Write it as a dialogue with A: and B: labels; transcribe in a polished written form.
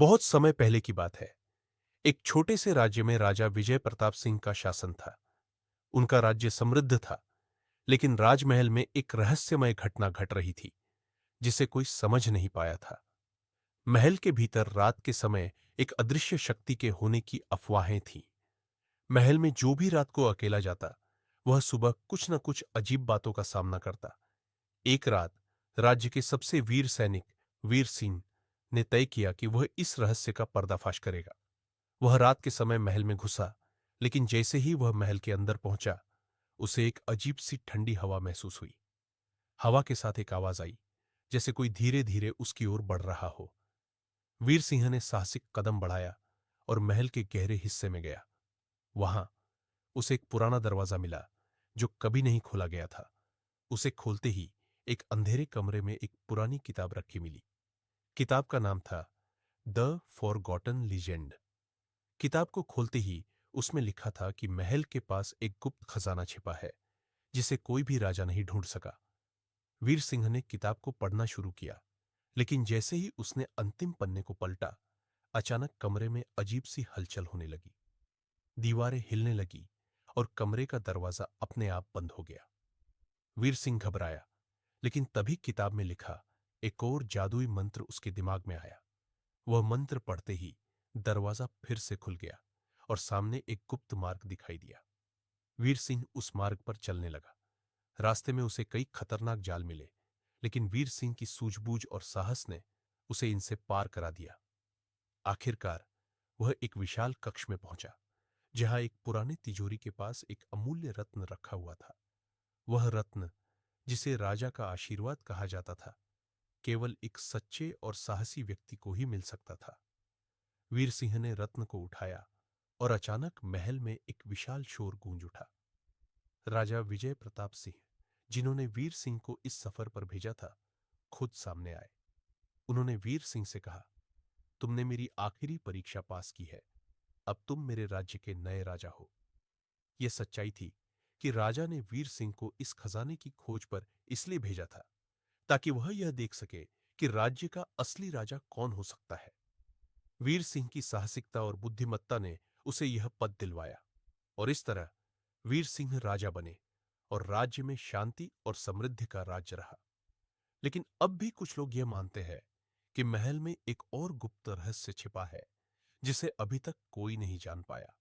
A: बहुत समय पहले की बात है। एक छोटे से राज्य में राजा विजय प्रताप सिंह का शासन था। उनका राज्य समृद्ध था, लेकिन राजमहल में एक रहस्यमय घटना घट रही थी, जिसे कोई समझ नहीं पाया था। महल के भीतर रात के समय एक अदृश्य शक्ति के होने की अफवाहें थीं। महल में जो भी रात को अकेला जाता, वह सुबह कुछ न कुछ अजीब बातों का सामना करता। एक रात राज्य के सबसे वीर सैनिक वीर सिंह ने तय किया कि वह इस रहस्य का पर्दाफाश करेगा। वह रात के समय महल में घुसा, लेकिन जैसे ही वह महल के अंदर पहुंचा, उसे एक अजीब सी ठंडी हवा महसूस हुई। हवा के साथ एक आवाज आई, जैसे कोई धीरे धीरे उसकी ओर बढ़ रहा हो। वीर सिंह ने साहसिक कदम बढ़ाया और महल के गहरे हिस्से में गया। वहां उसे एक पुराना दरवाजा मिला, जो कभी नहीं खोला गया था। उसे खोलते ही एक अंधेरे कमरे में एक पुरानी किताब रखी मिली। किताब का नाम था द फॉरगॉटन लीजेंड। किताब को खोलते ही उसमें लिखा था कि महल के पास एक गुप्त खजाना छिपा है, जिसे कोई भी राजा नहीं ढूंढ सका। वीर सिंह ने किताब को पढ़ना शुरू किया, लेकिन जैसे ही उसने अंतिम पन्ने को पलटा, अचानक कमरे में अजीब सी हलचल होने लगी। दीवारें हिलने लगी और कमरे का दरवाजा अपने आप बंद हो गया। वीर सिंह घबराया, लेकिन तभी किताब में लिखा एक और जादुई मंत्र उसके दिमाग में आया। वह मंत्र पढ़ते ही दरवाजा फिर से खुल गया और सामने एक गुप्त मार्ग दिखाई दिया। वीर सिंह उस मार्ग पर चलने लगा। रास्ते में उसे कई खतरनाक जाल मिले, लेकिन वीर सिंह की सूझबूझ और साहस ने उसे इनसे पार करा दिया। आखिरकार वह एक विशाल कक्ष में पहुंचा, जहां एक पुराने तिजोरी के पास एक अमूल्य रत्न रखा हुआ था। वह रत्न, जिसे राजा का आशीर्वाद कहा जाता था, केवल एक सच्चे और साहसी व्यक्ति को ही मिल सकता था। वीर सिंह ने रत्न को उठाया और अचानक महल में एक विशाल शोर गूंज उठा। राजा विजय प्रताप सिंह, जिन्होंने वीर सिंह को इस सफर पर भेजा था, खुद सामने आए। उन्होंने वीर सिंह से कहा, तुमने मेरी आखिरी परीक्षा पास की है। अब तुम मेरे राज्य के नए राजा हो। यह सच्चाई थी कि राजा ने वीर सिंह को इस खजाने की खोज पर इसलिए भेजा था, ताकि वह यह देख सके कि राज्य का असली राजा कौन हो सकता है। वीर सिंह की साहसिकता और बुद्धिमत्ता ने उसे यह पद दिलवाया, और इस तरह वीर सिंह राजा बने और राज्य में शांति और समृद्धि का राज्य रहा। लेकिन अब भी कुछ लोग यह मानते हैं कि महल में एक और गुप्त रहस्य छिपा है, जिसे अभी तक कोई नहीं जान पाया।